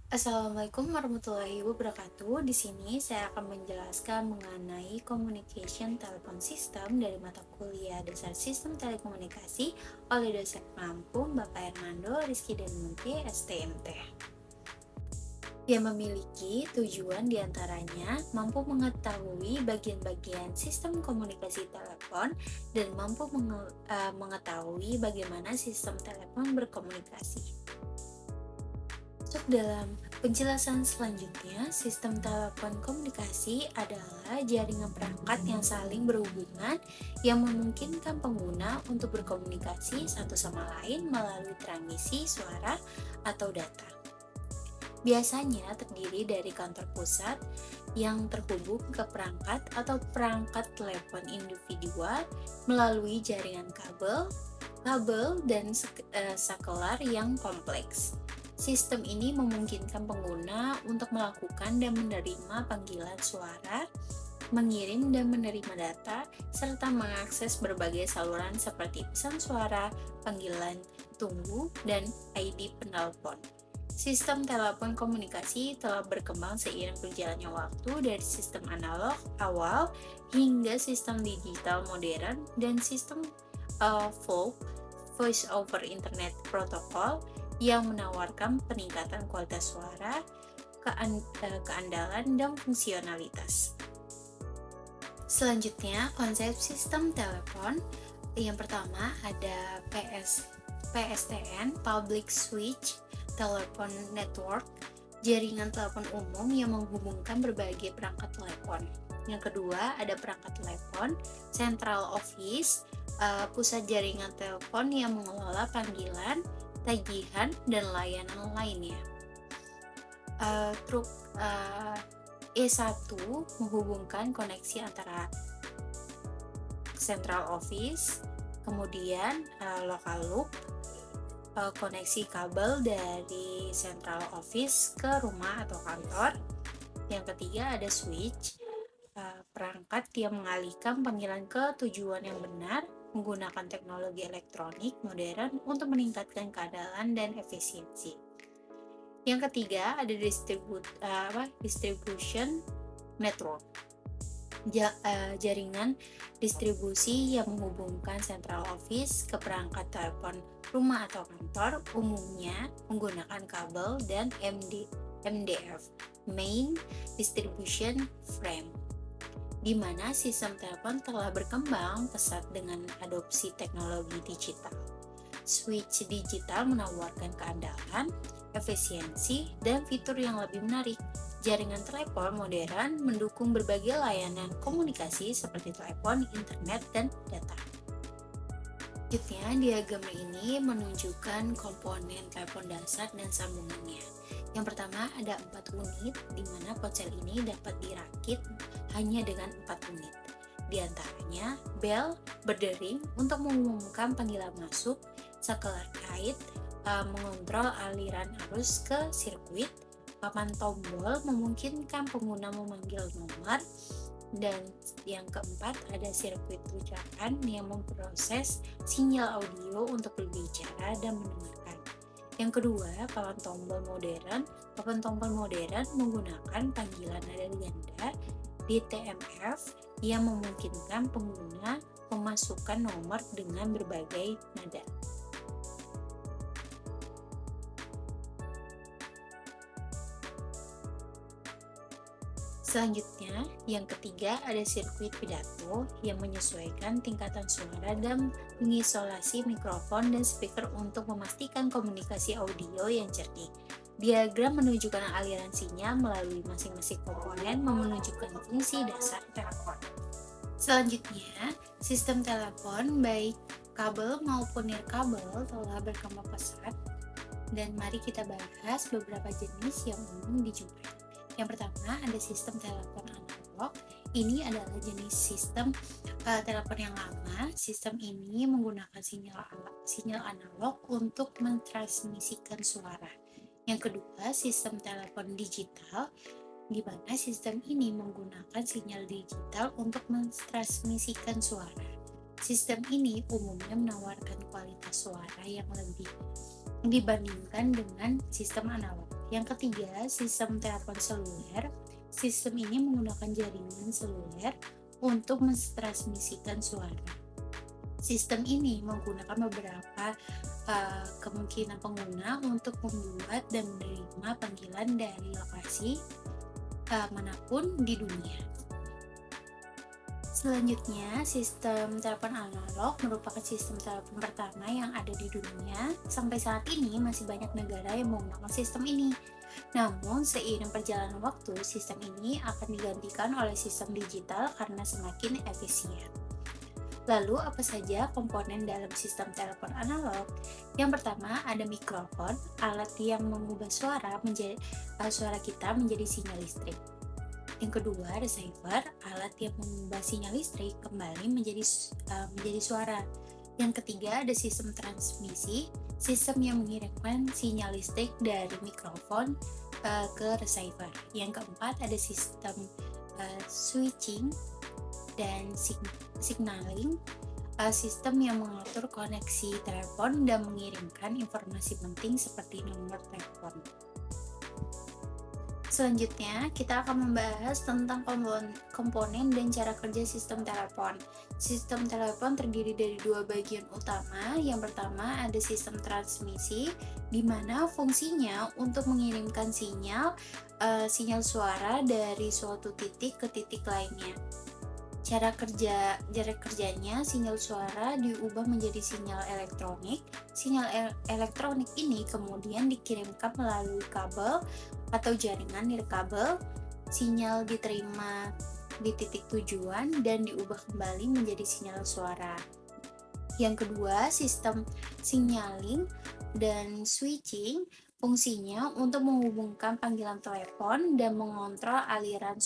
Assalamualaikum warahmatullahi wabarakatuh. Di sini saya akan menjelaskan mengenai Communication Telepon System dari mata kuliah Dasar Sistem Telekomunikasi oleh dosen Lampung, Bapak Hernando Rizky Danmunte, STMT. Yang memiliki tujuan diantaranya mampu mengetahui bagian-bagian sistem komunikasi telepon dan mampu mengetahui bagaimana sistem telepon berkomunikasi. Masuk dalam penjelasan selanjutnya, sistem telepon komunikasi adalah jaringan perangkat yang saling berhubungan yang memungkinkan pengguna untuk berkomunikasi satu sama lain melalui transmisi suara atau data. Biasanya terdiri dari kantor pusat yang terhubung ke perangkat atau perangkat telepon individual melalui jaringan kabel, dan sakelar yang kompleks. Sistem ini memungkinkan pengguna untuk melakukan dan menerima panggilan suara, mengirim dan menerima data, serta mengakses berbagai saluran seperti pesan suara, panggilan tunggu, dan ID penelpon. Sistem telepon komunikasi telah berkembang seiring berjalannya waktu dari sistem analog awal hingga sistem digital modern dan sistem Voice over Internet Protocol yang menawarkan peningkatan kualitas suara, keandalan, dan fungsionalitas. Selanjutnya, konsep sistem telepon. Yang pertama ada PSTN, Public Switch Telephone Network, jaringan telepon umum yang menghubungkan berbagai perangkat telepon. Yang kedua ada perangkat telepon, Central Office, pusat jaringan telepon yang mengelola panggilan, tagihan, dan layanan lainnya. Truk E1 menghubungkan koneksi antara Central Office, kemudian local loop, koneksi kabel dari Central Office ke rumah atau kantor. Yang ketiga ada switch, perangkat yang mengalihkan panggilan ke tujuan yang benar menggunakan teknologi elektronik modern untuk meningkatkan keandalan dan efisiensi. Yang ketiga ada distribution network, jaringan distribusi yang menghubungkan central office ke perangkat telepon rumah atau kantor, umumnya menggunakan kabel dan MDF, main distribution frame, di mana sistem telepon telah berkembang pesat dengan adopsi teknologi digital. Switch digital menawarkan keandalan, efisiensi, dan fitur yang lebih menarik. Jaringan telepon modern mendukung berbagai layanan komunikasi seperti telepon, internet, dan data. Selanjutnya, diagram ini menunjukkan komponen telepon dasar dan sambungannya. Yang pertama ada 4 unit, di mana ponsel ini dapat dirakit hanya dengan 4 unit. Di antaranya, bel berdering untuk mengumumkan panggilan masuk, sakelar kait mengontrol aliran arus ke sirkuit, papan tombol memungkinkan pengguna memanggil nomor, dan yang keempat ada sirkuit ucapan yang memproses sinyal audio untuk berbicara dan mendengarkan. Yang kedua, papan tombol modern menggunakan panggilan nada ganda DTMF yang memungkinkan pengguna memasukkan nomor dengan berbagai nada. Selanjutnya, yang ketiga ada sirkuit pidato yang menyesuaikan tingkatan suara dan mengisolasi mikrofon dan speaker untuk memastikan komunikasi audio yang jernih. Diagram menunjukkan aliran sinyal melalui masing-masing komponen menunjukkan fungsi dasar telepon. Selanjutnya, sistem telepon baik kabel maupun nirkabel telah berkembang pesat, dan mari kita bahas beberapa jenis yang umum dijumpai. Yang pertama ada sistem telepon analog. Ini adalah jenis sistem telepon yang lama. Sistem ini menggunakan sinyal analog untuk mentransmisikan suara. Yang kedua, sistem telepon digital, di mana sistem ini menggunakan sinyal digital untuk mentransmisikan suara. Sistem ini umumnya menawarkan kualitas suara yang lebih dibandingkan dengan sistem analog. Yang ketiga, sistem telepon seluler. Sistem ini menggunakan jaringan seluler untuk mentransmisikan suara. Sistem ini menggunakan beberapa kemungkinan pengguna untuk membuat dan menerima panggilan dari lokasi manapun di dunia. Selanjutnya, sistem telepon analog merupakan sistem telepon pertama yang ada di dunia. Sampai saat ini masih banyak negara yang menggunakan sistem ini. Namun, seiring perjalanan waktu, sistem ini akan digantikan oleh sistem digital karena semakin efisien. Lalu, apa saja komponen dalam sistem telepon analog? Yang pertama, ada mikrofon, alat yang mengubah suara kita menjadi sinyal listrik. Yang kedua, receiver, alat yang mengubah sinyal listrik kembali menjadi suara. Yang ketiga, ada sistem transmisi, sistem yang mengirimkan sinyal listrik dari mikrofon ke receiver. Yang keempat, ada sistem switching dan signaling, sistem yang mengatur koneksi telepon dan mengirimkan informasi penting seperti nomor telepon. Selanjutnya, kita akan membahas tentang komponen dan cara kerja sistem telepon. Sistem telepon terdiri dari dua bagian utama. Yang pertama ada sistem transmisi, di mana fungsinya untuk mengirimkan sinyal suara dari suatu titik ke titik lainnya. Cara kerjanya, sinyal suara diubah menjadi sinyal elektronik. Sinyal elektronik ini kemudian dikirimkan melalui kabel atau jaringan nirkabel. Sinyal diterima di titik tujuan dan diubah kembali menjadi sinyal suara. Yang kedua, sistem signaling dan switching. Fungsinya untuk menghubungkan panggilan telepon dan mengontrol aliran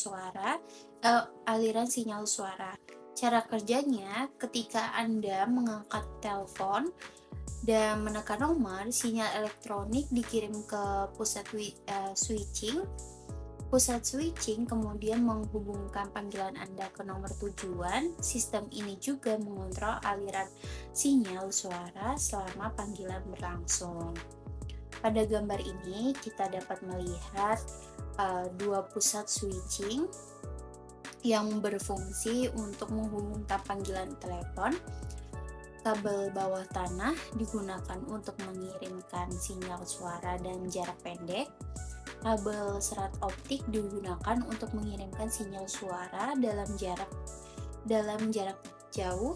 sinyal suara. Cara kerjanya, ketika Anda mengangkat telepon dan menekan nomor, sinyal elektronik dikirim ke pusat switching. Pusat switching kemudian menghubungkan panggilan Anda ke nomor tujuan. Sistem ini juga mengontrol aliran sinyal suara selama panggilan berlangsung. Pada gambar ini kita dapat melihat dua pusat switching yang berfungsi untuk menghubungkan panggilan telepon. Kabel bawah tanah digunakan untuk mengirimkan sinyal suara dan jarak pendek. Kabel serat optik digunakan untuk mengirimkan sinyal suara dalam jarak jauh.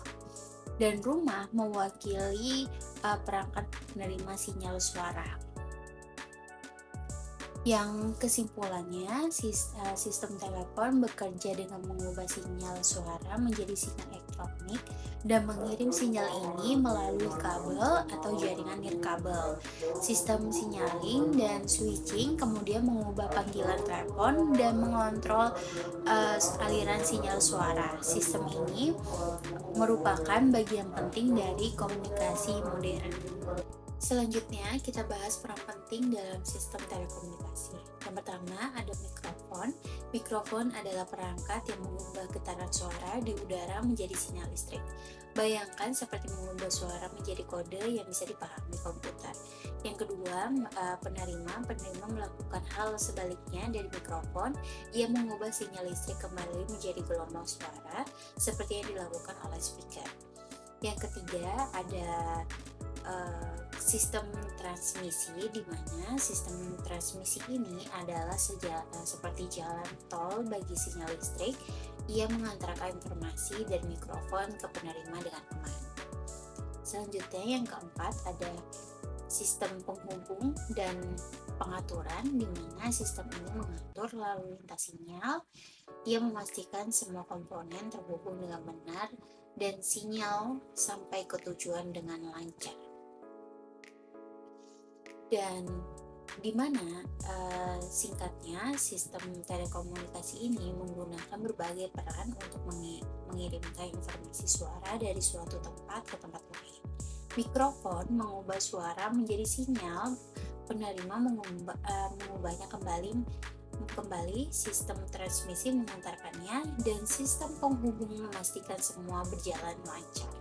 Dan rumah mewakili perangkat penerima sinyal suara. Yang kesimpulannya, sistem telepon bekerja dengan mengubah sinyal suara menjadi sinyal elektronik dan mengirim sinyal ini melalui kabel atau jaringan nirkabel. Sistem signaling dan switching kemudian mengubah panggilan telepon dan mengontrol aliran sinyal suara. Sistem ini merupakan bagian penting dari komunikasi modern. Selanjutnya, kita bahas peran penting dalam sistem telekomunikasi. Yang pertama, ada mikrofon. Mikrofon adalah perangkat yang mengubah getaran suara di udara menjadi sinyal listrik. Bayangkan seperti mengubah suara menjadi kode yang bisa dipahami komputer. Yang kedua, penerima melakukan hal sebaliknya dari mikrofon. Ia mengubah sinyal listrik kembali menjadi gelombang suara seperti yang dilakukan oleh speaker. Yang ketiga, ada sistem transmisi, di mana sistem transmisi ini adalah seperti jalan tol bagi sinyal listrik. Ia mengantarkan informasi dari mikrofon ke penerima dengan aman. Selanjutnya, yang keempat ada sistem penghubung dan pengaturan, di mana sistem ini mengatur lalu lintas sinyal. Ia memastikan semua komponen terhubung dengan benar dan sinyal sampai ke tujuan dengan lancar. Dan di mana singkatnya sistem telekomunikasi ini menggunakan berbagai peran untuk mengirimkan informasi suara dari suatu tempat ke tempat lain. Mikrofon mengubah suara menjadi sinyal, penerima mengubahnya kembali, sistem transmisi mengantarkannya, dan sistem penghubung memastikan semua berjalan lancar.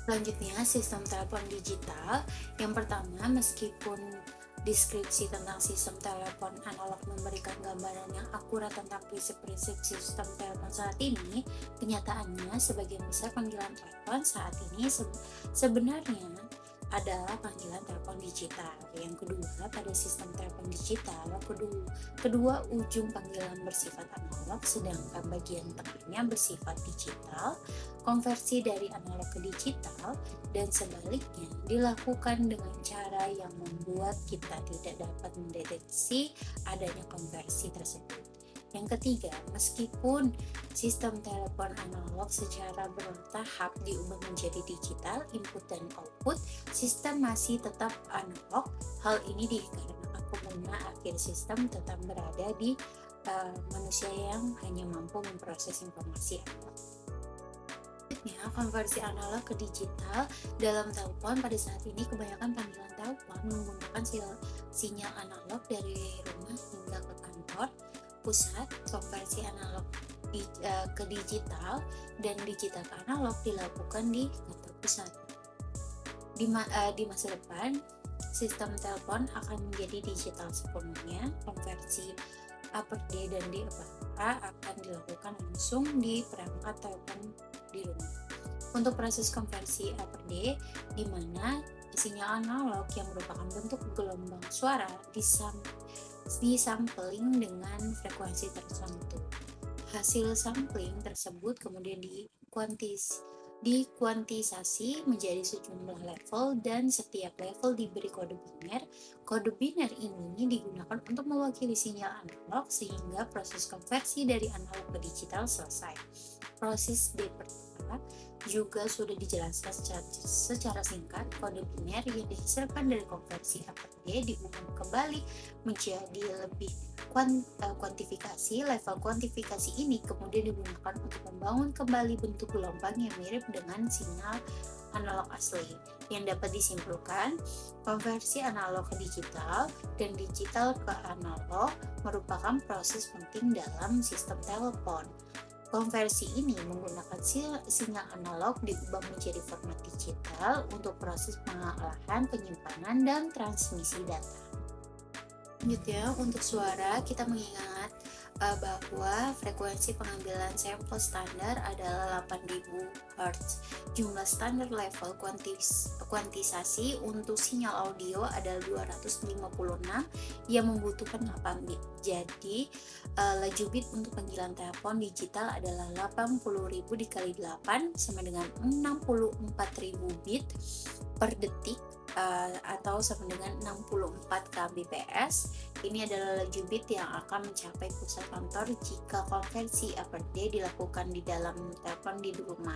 Selanjutnya, sistem telepon digital. Yang pertama, meskipun Deskripsi tentang sistem telepon analog memberikan gambaran yang akurat tentang prinsip-prinsip sistem telepon saat ini. Kenyataannya, sebagian besar panggilan telepon saat ini sebenarnya adalah panggilan telepon digital. Yang kedua, pada sistem telepon digital, kedua ujung panggilan bersifat analog, sedangkan bagian tengahnya bersifat digital. Konversi dari analog ke digital dan sebaliknya dilakukan dengan cara yang membuat kita tidak dapat mendeteksi adanya konversi tersebut. Yang ketiga, meskipun sistem telepon analog secara bertahap diubah menjadi digital, input dan output, sistem masih tetap analog. Hal ini dikarenakan pengguna akhir sistem tetap berada di manusia yang hanya mampu memproses informasi analog. Konversi analog ke digital dalam telepon. Pada saat ini kebanyakan panggilan telepon menggunakan sinyal analog dari rumah hingga ke kantor pusat. Konversi analog ke digital dan digital ke analog dilakukan di kantor pusat. Di masa depan, sistem telepon akan menjadi digital sepenuhnya. Konversi A per D dan D per A akan dilakukan langsung di perangkat telepon di rumah. Untuk proses konversi A per D, di mana sinyal analog yang merupakan bentuk gelombang suara disampling dengan frekuensi tertentu. Hasil sampling tersebut kemudian dikuantisasi menjadi sejumlah level dan setiap level diberi kode biner. Kode biner ini digunakan untuk mewakili sinyal analog sehingga proses konversi dari analog ke digital selesai. Proses D per A juga sudah dijelaskan secara singkat. Kode biner yang dihasilkan dari konversi A per D diubah kembali menjadi lebih kuantifikasi. Level kuantifikasi ini kemudian digunakan untuk membangun kembali bentuk gelombang yang mirip dengan sinyal analog asli. Yang dapat disimpulkan, konversi analog ke digital dan digital ke analog merupakan proses penting dalam sistem telepon. Konversi ini menggunakan sinyal analog diubah menjadi format digital untuk proses pengolahan, penyimpanan, dan transmisi data. Selanjutnya, untuk suara, kita mengingat bahwa frekuensi pengambilan sampel standar adalah 8000 Hz. Jumlah standar level kuantisasi untuk sinyal audio adalah 256 yang membutuhkan 8 bit. Jadi, laju bit untuk panggilan telepon digital adalah 80.000 dikali 8 sama dengan 64.000 bit per detik, atau sama dengan 64 kbps. Ini adalah laju bit yang akan mencapai pusat kantor jika konversi A per D dilakukan di dalam telepon di rumah.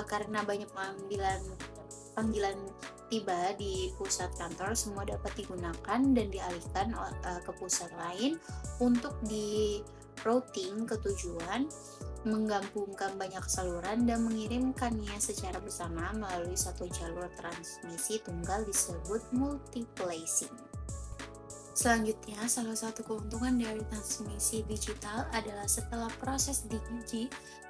Karena banyak panggilan tiba di pusat kantor, semua dapat digunakan dan dialihkan ke pusat lain untuk di routing ke tujuan, menggabungkan banyak saluran dan mengirimkannya secara bersama melalui satu jalur transmisi tunggal disebut multiplexing. Selanjutnya, salah satu keuntungan dari transmisi digital adalah setelah proses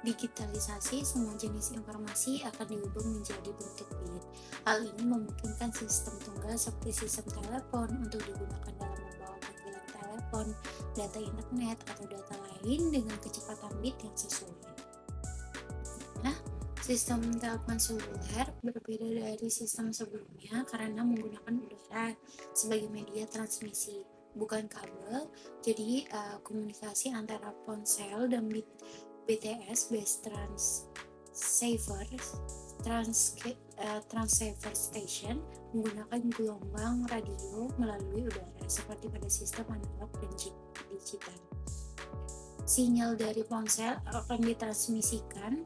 digitalisasi, semua jenis informasi akan diubah menjadi bentuk bit. Hal ini memungkinkan sistem tunggal seperti sistem telepon untuk digunakan dalam membawa panggilan telepon, data internet, atau data lain dengan kecepatan bit yang sesuai. Nah, sistem telepon seluler berbeda dari sistem sebelumnya karena menggunakan udara sebagai media transmisi, bukan kabel. Jadi, komunikasi antara ponsel dan BTS (Base Transceiver Station) menggunakan gelombang radio melalui udara seperti pada sistem analog dan digital. Sinyal dari ponsel akan ditransmisikan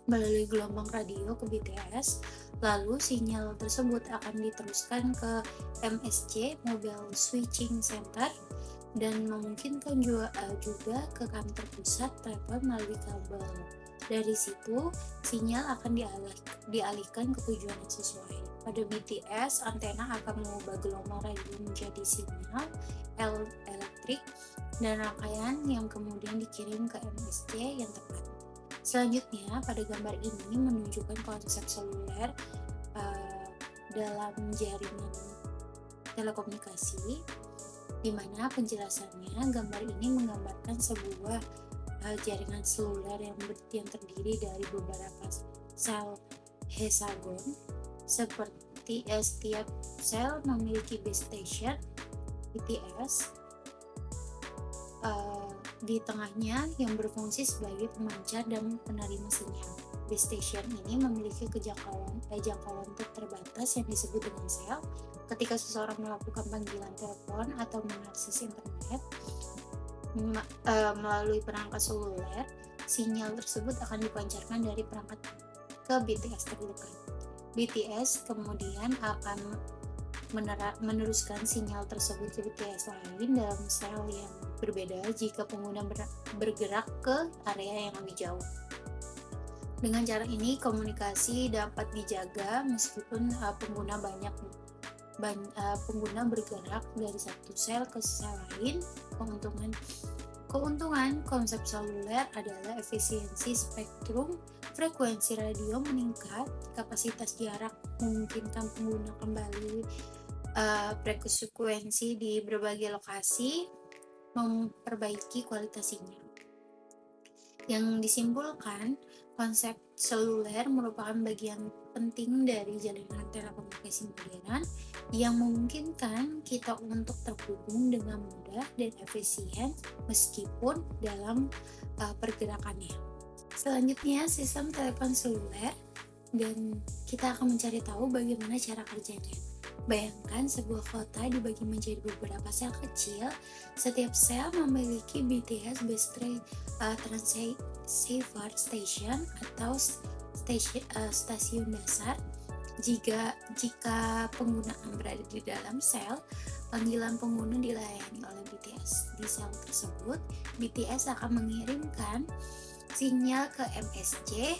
melalui gelombang radio ke BTS, lalu sinyal tersebut akan diteruskan ke MSC (Mobile Switching Center) dan memungkinkan juga ke kantor pusat telepon melalui kabel. Dari situ, sinyal akan dialihkan ke tujuan yang sesuai. Pada BTS, antena akan mengubah gelombang radio menjadi sinyal elektrik dan rangkaian yang kemudian dikirim ke MSC yang tepat. Selanjutnya, pada gambar ini menunjukkan konsep seluler dalam jaringan telekomunikasi, di mana penjelasannya gambar ini menggambarkan sebuah jaringan seluler yang terdiri dari beberapa sel hexagon, seperti setiap sel memiliki base station BTS di tengahnya yang berfungsi sebagai pemancar dan penerima sinyal. Base station ini memiliki jangkauan terbatas yang disebut dengan sel. Ketika seseorang melakukan panggilan telepon atau mengakses internet melalui perangkat seluler, sinyal tersebut akan dipancarkan dari perangkat ke BTS terdekat. BTS kemudian akan meneruskan sinyal tersebut ke BTS lain dalam sel yang berbeda jika pengguna bergerak ke area yang lebih jauh. Dengan cara ini, komunikasi dapat dijaga meskipun pengguna bergerak dari satu sel ke sel lain. Keuntungan konsep seluler adalah efisiensi spektrum, frekuensi radio meningkat, kapasitas jarak memungkinkan pengguna kembali frekuensi di berbagai lokasi, memperbaiki kualitas sinyal. Yang disimpulkan, konsep seluler merupakan bagian penting dari jaringan telekomunikasi modern yang memungkinkan kita untuk terhubung dengan mudah dan efisien meskipun dalam pergerakannya. Selanjutnya, sistem telepon seluler, dan kita akan mencari tahu bagaimana cara kerjanya. Bayangkan sebuah kota dibagi menjadi beberapa sel kecil. Setiap sel memiliki BTS base transceiver station atau stasiun dasar. Jika penggunaan berada di dalam sel, panggilan pengguna dilayani oleh BTS. Di sel tersebut, BTS akan mengirimkan sinyal ke MSC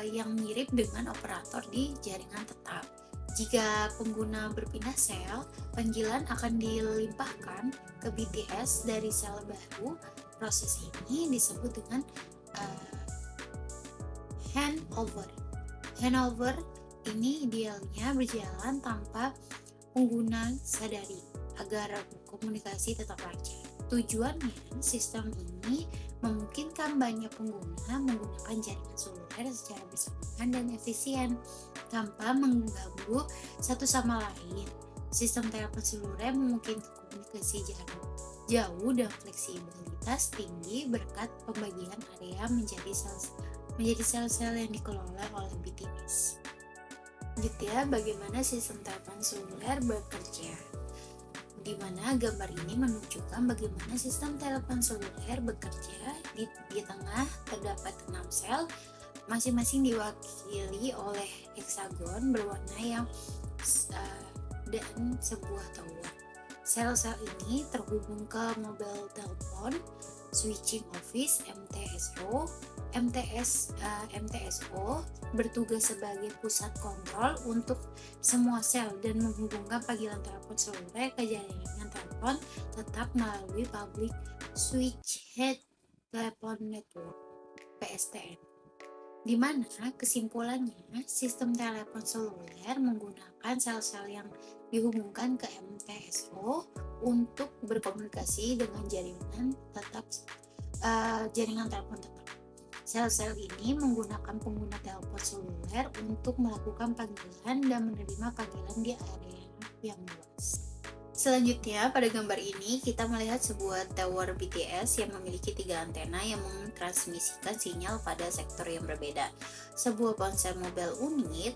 yang mirip dengan operator di jaringan tetap. Jika pengguna berpindah sel, panggilan akan dilimpahkan ke BTS dari sel baru. Proses ini disebut dengan handover. Handover ini idealnya berjalan tanpa pengguna sadari agar komunikasi tetap lancar. Tujuannya, sistem ini memungkinkan banyak pengguna menggunakan jaringan seluler secara bersamaan dan efisien tanpa mengganggu satu sama lain. Sistem telepon seluler memungkinkan komunikasi jarak jauh dan fleksibilitas tinggi berkat pembagian area menjadi sel-sel yang dikelola oleh BTS. Lanjutnya, bagaimana sistem telepon seluler bekerja? Di mana gambar ini menunjukkan bagaimana sistem telepon seluler bekerja. Di tengah terdapat 6 sel, masing-masing diwakili oleh heksagon berwarna yang dan sebuah tower. Sel-sel ini terhubung ke mobile telepon, switching office MTSO bertugas sebagai pusat kontrol untuk semua sel dan menghubungkan panggilan telepon seluler ke jaringan telepon tetap melalui Public Switched Telephone Network (PSTN). Di mana kesimpulannya, sistem telepon seluler menggunakan sel-sel yang dihubungkan ke MTSO untuk berkomunikasi dengan jaringan telepon tetap. Sel-sel ini menggunakan pengguna telepon seluler untuk melakukan panggilan dan menerima panggilan di area yang luas. Selanjutnya, pada gambar ini kita melihat sebuah tower BTS yang memiliki 3 antena yang mentransmisikan sinyal pada sektor yang berbeda. Sebuah ponsel mobile unit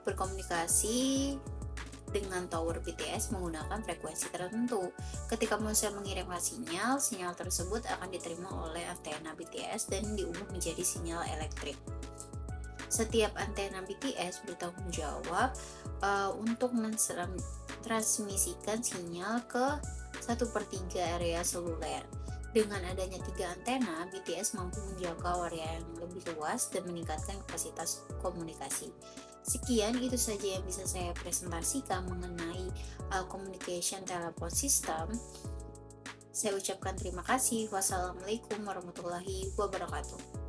berkomunikasi dengan tower BTS menggunakan frekuensi tertentu. Ketika ponsel mengirimkan sinyal tersebut akan diterima oleh antena BTS dan diubah menjadi sinyal elektrik. Setiap antena BTS bertanggung jawab untuk mentransmisikan sinyal ke 1/3 area seluler. Dengan adanya 3 antena, BTS mampu menjangkau area yang lebih luas dan meningkatkan kapasitas komunikasi. Sekian, itu saja yang bisa saya presentasikan mengenai communication telepon system. Saya ucapkan terima kasih. Wassalamualaikum warahmatullahi wabarakatuh.